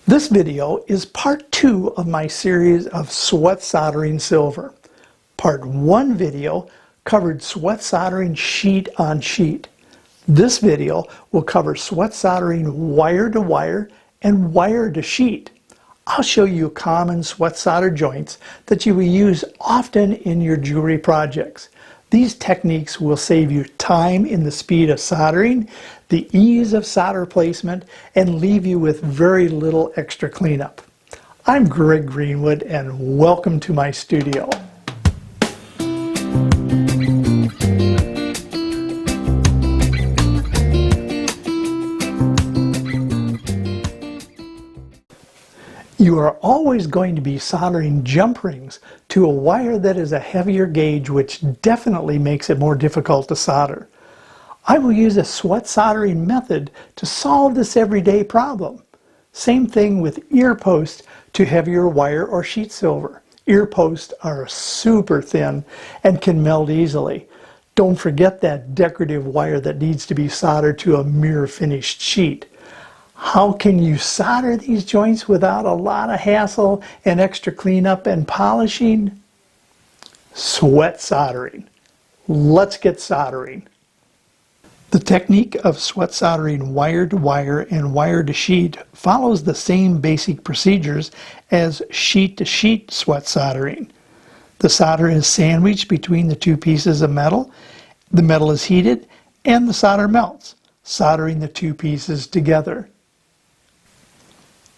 This video is part 2 of my series of sweat soldering silver. Part 1 video covered sweat soldering sheet on sheet. This video will cover sweat soldering wire to wire and wire to sheet. I'll show you common sweat solder joints that you will use often in your jewelry projects. These techniques will save you time in the speed of soldering, the ease of solder placement, and leave you with very little extra cleanup. I'm Greenwood, and welcome to my studio. You are always going to be soldering jump rings to a wire that is a heavier gauge, which definitely makes it more difficult to solder. I will use a sweat soldering method to solve this everyday problem. Same thing with ear posts to heavier wire or sheet silver. Ear posts are super thin and can melt easily. Don't forget that decorative wire that needs to be soldered to a mirror finished sheet. How can you solder these joints without a lot of hassle and extra cleanup and polishing? Sweat soldering. Let's get soldering. The technique of sweat soldering wire to wire and wire to sheet follows the same basic procedures as sheet to sheet sweat soldering. The solder is sandwiched between the two pieces of metal. The metal is heated and the solder melts, soldering the two pieces together.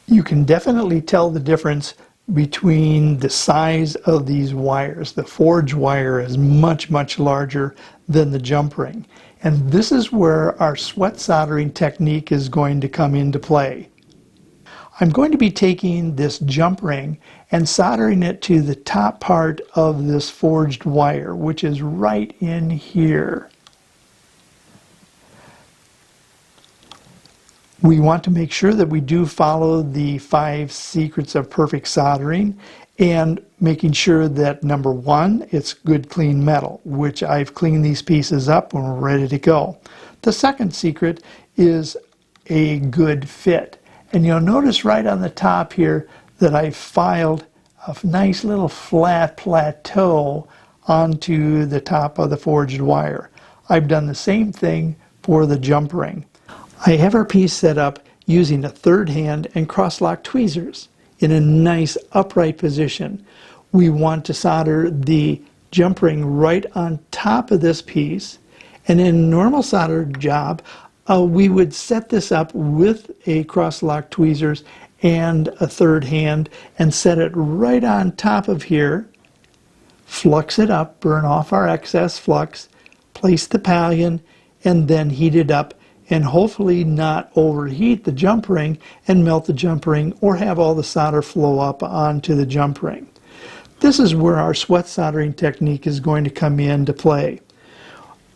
You can definitely tell the difference between the size of these wires. The forged wire is much larger than the jump ring. And this is where our sweat soldering technique is going to come into play. I'm going to be taking this jump ring and soldering it to the top part of this forged wire, which is right in here. We want to make sure that we do follow the 5 secrets of perfect soldering, and making sure that number 1, it's good clean metal, which I've cleaned these pieces up and we're ready to go. The second secret is a good fit. And you'll notice right on the top here that I filed a nice little flat plateau onto the top of the forged wire. I've done the same thing for the jump ring. I have our piece set up using a third hand and cross-lock tweezers in a nice upright position. We want to solder the jump ring right on top of this piece, and in a normal solder job we would set this up with a cross-lock tweezers and a third hand and set it right on top of here, flux it up, burn off our excess flux, place the pallion, and then heat it up, and hopefully not overheat the jump ring and melt the jump ring or have all the solder flow up onto the jump ring. This is where our sweat soldering technique is going to come into play.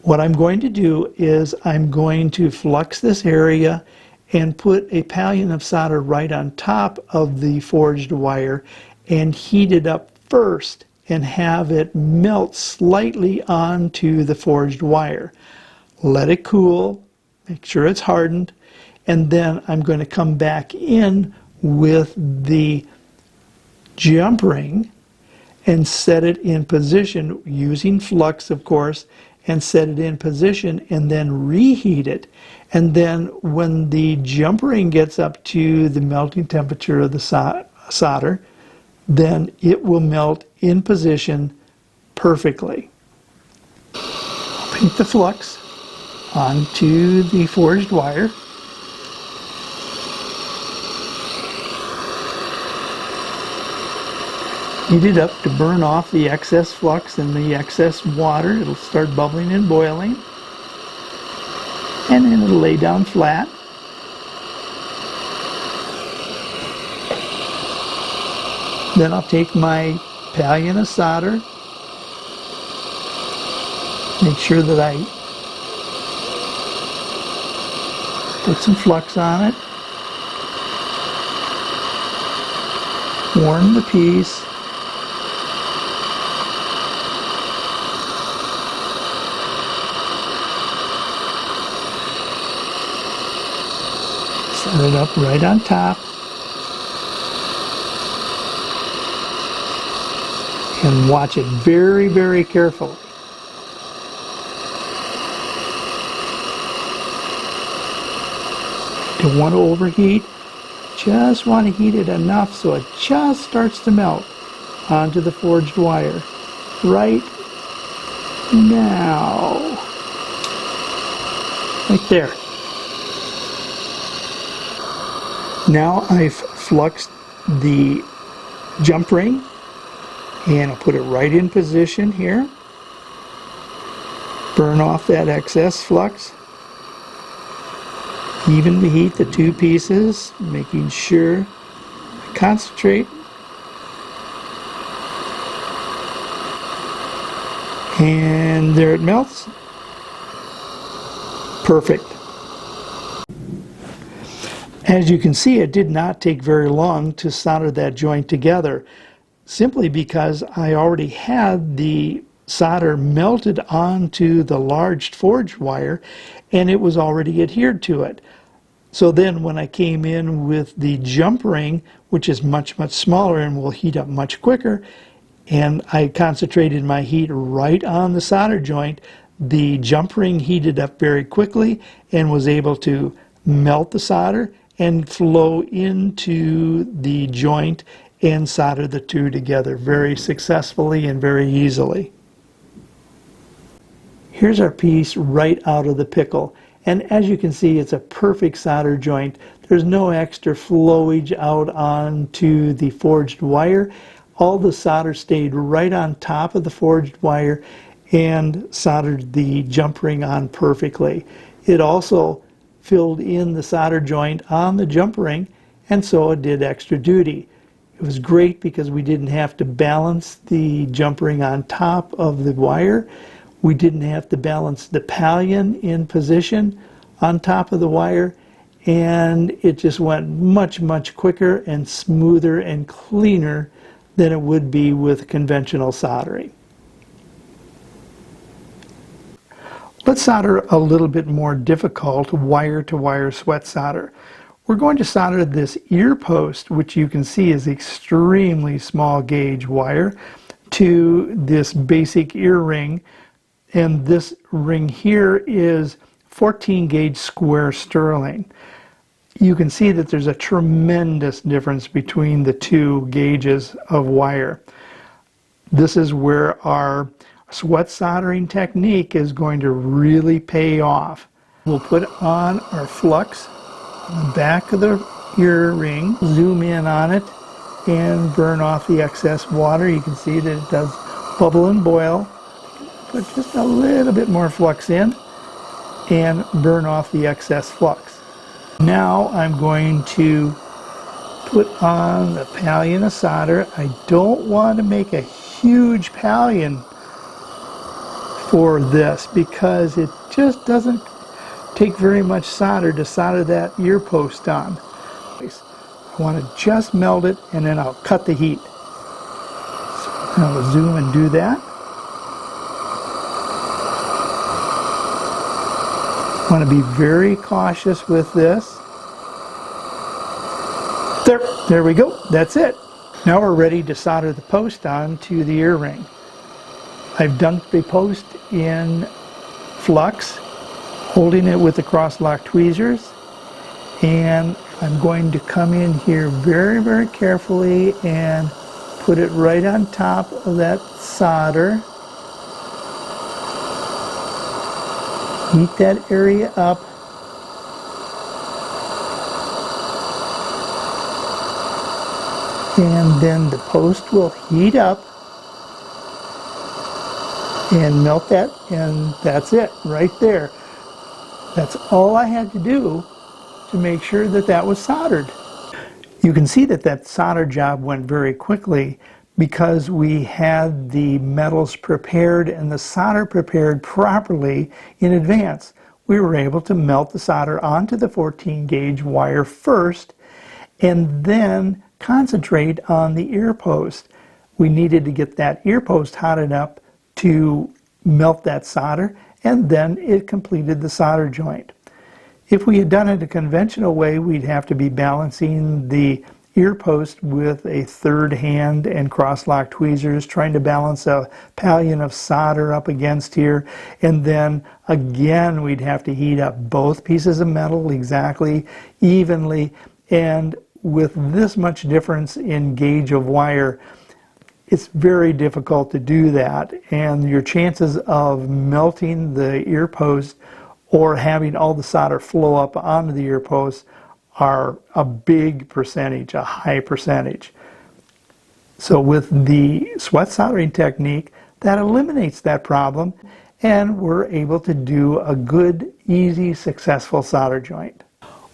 What I'm going to do is I'm going to flux this area and put a pallion of solder right on top of the forged wire and heat it up first and have it melt slightly onto the forged wire. Let it cool. Make sure it's hardened, and then I'm going to come back in with the jump ring and set it in position using flux, of course, and set it in position and then reheat it. And then when the jump ring gets up to the melting temperature of the solder, then it will melt in position perfectly. Paint the flux onto the forged wire. Heat it up to burn off the excess flux and the excess water. It'll start bubbling and boiling, and then it'll lay down flat. Then I'll take my pallion of solder, make sure that I put some flux on it, warm the piece, set it up right on top, And watch it very, very carefully. Don't want to overheat. Just want to heat it enough so it just starts to melt onto the forged wire. Right now. Right there. Now I've fluxed the jump ring, and I'll put it right in position here. Burn off that excess flux. Evenly heat the two pieces, making sure I concentrate. And there it melts. Perfect. As you can see, it did not take very long to solder that joint together, simply because I already had the solder melted onto the large forged wire and it was already adhered to it. So then when I came in with the jump ring, which is much, much smaller and will heat up much quicker, and I concentrated my heat right on the solder joint, the jump ring heated up very quickly and was able to melt the solder and flow into the joint and solder the two together very successfully and very easily. Here's our piece right out of the pickle, and as you can see, it's a perfect solder joint. There's no extra flowage out onto the forged wire. All the solder stayed right on top of the forged wire and soldered the jump ring on perfectly. It also filled in the solder joint on the jump ring, and so it did extra duty. It was great because we didn't have to balance the jump ring on top of the wire. We didn't have to balance the pallion in position on top of the wire, and it just went much, much quicker and smoother and cleaner than it would be with conventional soldering. Let's solder a little bit more difficult wire-to-wire sweat solder. We're going to solder this ear post, which you can see is extremely small gauge wire, to this basic ear ring. And this ring here is 14 gauge square sterling. You can see that there's a tremendous difference between the two gauges of wire. This is where our sweat soldering technique is going to really pay off. We'll put on our flux on the back of the ear ring, zoom in on it, and burn off the excess water. You can see that it does bubble and boil. Put just a little bit more flux in and burn off the excess flux. Now I'm going to put on the pallion of solder. I don't want to make a huge pallion for this because it just doesn't take very much solder to solder that ear post on. I want to just melt it and then I'll cut the heat. So I'll zoom and do that. I want to be very cautious with this. There we go. That's it. Now we're ready to solder the post on to the ear ring. I've dunked the post in flux, holding it with the cross-lock tweezers, and I'm going to come in here very, very carefully and put it right on top of that solder. Heat that area up. And then the post will heat up and melt that, and that's it right there. That's all I had to do to make sure that that was soldered. You can see that that solder job went very quickly because we had the metals prepared and the solder prepared properly in advance. We were able to melt the solder onto the 14 gauge wire first and then concentrate on the ear post. We needed to get that ear post hot enough to melt that solder, and then it completed the solder joint. If we had done it a conventional way, we'd have to be balancing the ear post with a third hand and cross-lock tweezers, trying to balance a pallion of solder up against here. And then again, we'd have to heat up both pieces of metal exactly evenly. And with this much difference in gauge of wire, it's very difficult to do that. And your chances of melting the ear post or having all the solder flow up onto the ear post are a big percentage, a high percentage. So with the sweat soldering technique, that eliminates that problem, and we're able to do a good, easy, successful solder joint.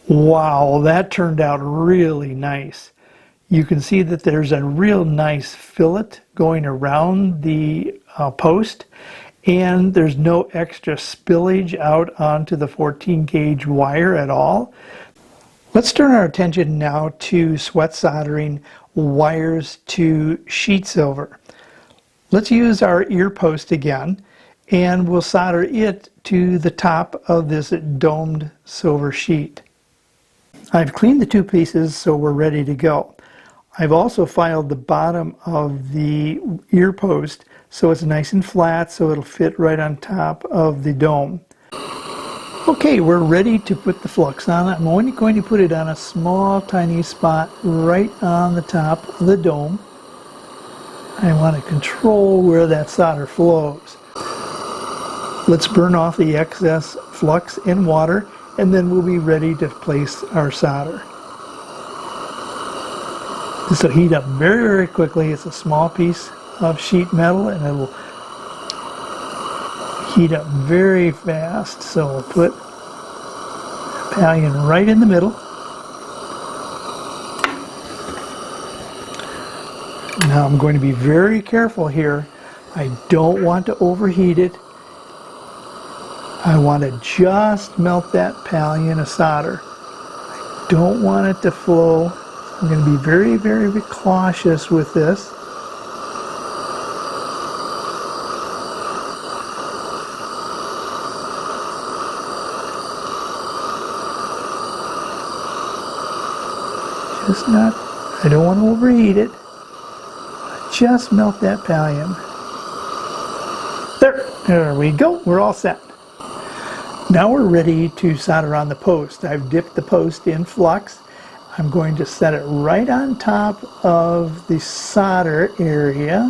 Wow, that turned out really nice. You can see that there's a real nice fillet going around the post, and there's no extra spillage out onto the 14 gauge wire at all. Let's turn our attention now to sweat soldering wires to sheet silver. Let's use our ear post again, and we'll solder it to the top of this domed silver sheet. I've cleaned the two pieces, so we're ready to go. I've also filed the bottom of the ear post so it's nice and flat, so it'll fit right on top of the dome. Okay, we're ready to put the flux on. I'm only going to put it on a small, tiny spot right on the top of the dome. I want to control where that solder flows. Let's burn off the excess flux in water, and then we'll be ready to place our solder. This will heat up very, very quickly. It's a small piece of sheet metal, and it will heat up very fast. So we'll put a pallion right in the middle. Now I'm going to be very careful here. I don't want to overheat it. I want to just melt that pallion of solder. I don't want it to flow. I'm going to be very, very cautious with this. I don't want to overheat it. Just melt that pallion. There we go. We're all set. Now we're ready to solder on the post. I've dipped the post in flux. I'm going to set it right on top of the solder area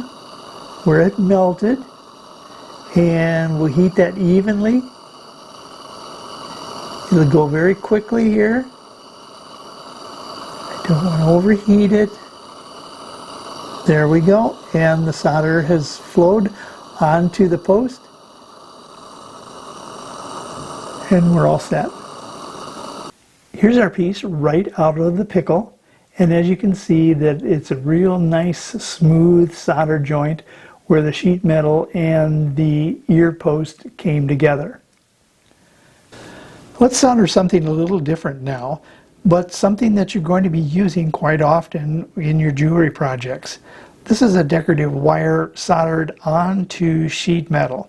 where it melted, and we'll heat that evenly. It'll go very quickly here. I don't want to overheat it. There we go, and the solder has flowed onto the post, and we're all set. Here's our piece right out of the pickle, and as you can see that it's a real nice smooth solder joint where the sheet metal and the ear post came together. Let's solder something a little different now, but something that you're going to be using quite often in your jewelry projects. This is a decorative wire soldered onto sheet metal.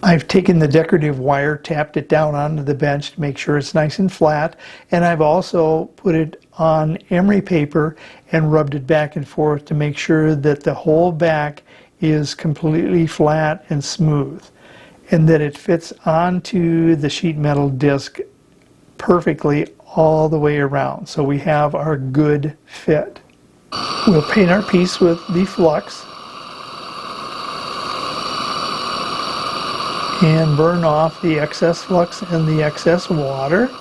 I've taken the decorative wire, tapped it down onto the bench to make sure it's nice and flat, and I've also put it on emery paper and rubbed it back and forth to make sure that the whole back is completely flat and smooth, and that it fits onto the sheet metal disc perfectly all the way around. So we have our good fit. We'll paint our piece with the flux and burn off the excess flux and the excess water,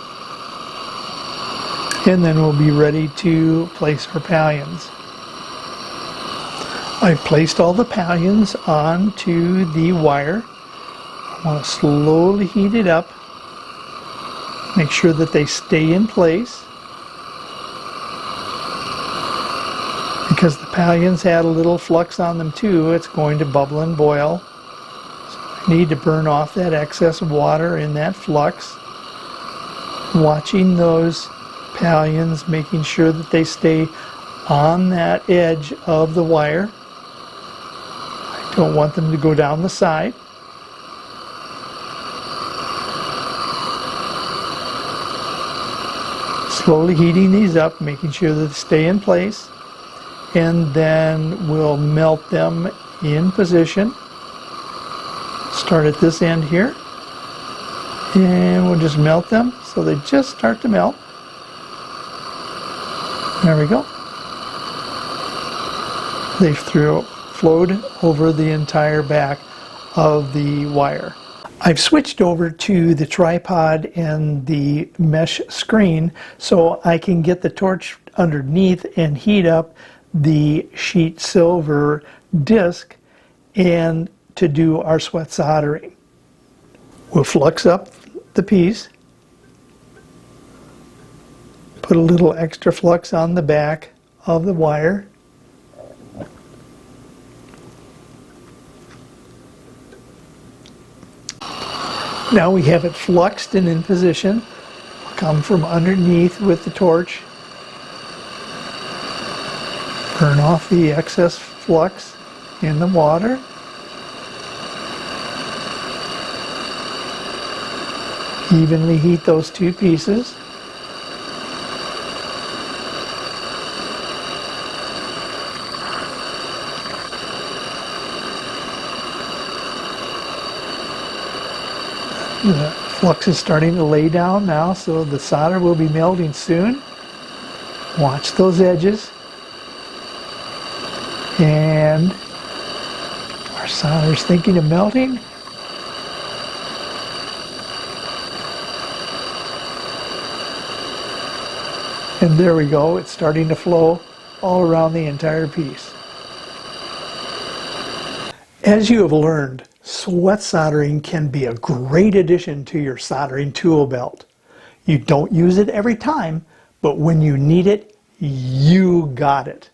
and then we'll be ready to place our pallions. I've placed all the pallions onto the wire. I want to slowly heat it up, make sure that they stay in place, because the pallions had a little flux on them too. It's going to bubble and boil. Need to burn off that excess water in that flux. Watching those pallions, making sure that they stay on that edge of the wire. I don't want them to go down the side. Slowly heating these up, making sure that they stay in place, and then we'll melt them in position. Start at this end here, and we'll just melt them so they just start to melt. There we go. They've flowed over the entire back of the wire. I've switched over to the tripod and the mesh screen so I can get the torch underneath and heat up the sheet silver disc and to do our sweat soldering. We'll flux up the piece, put a little extra flux on the back of the wire. Now we have it fluxed and in position. Come from underneath with the torch. Burn off the excess flux in the water. Evenly heat those two pieces. The flux is starting to lay down now, so the solder will be melting soon. Watch those edges. And our solder is thinking of melting. And there we go, it's starting to flow all around the entire piece. As you have learned, sweat soldering can be a great addition to your soldering tool belt. You don't use it every time, but when you need it, you got it.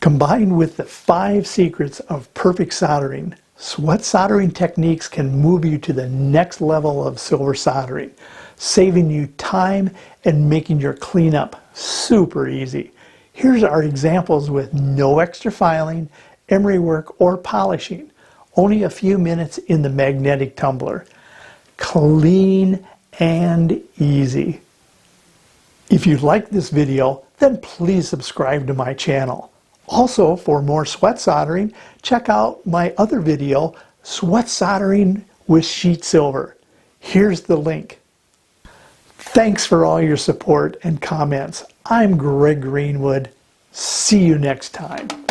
Combined with the 5 secrets of perfect soldering, sweat soldering techniques can move you to the next level of silver soldering, saving you time and making your cleanup super easy. Here's our examples with no extra filing, emery work, or polishing. Only a few minutes in the magnetic tumbler. Clean and easy. If you like this video, then please subscribe to my channel. Also, for more sweat soldering, check out my other video, Sweat Soldering with Sheet Silver. Here's the link. Thanks for all your support and comments. I'm Greg Greenwood. See you next time.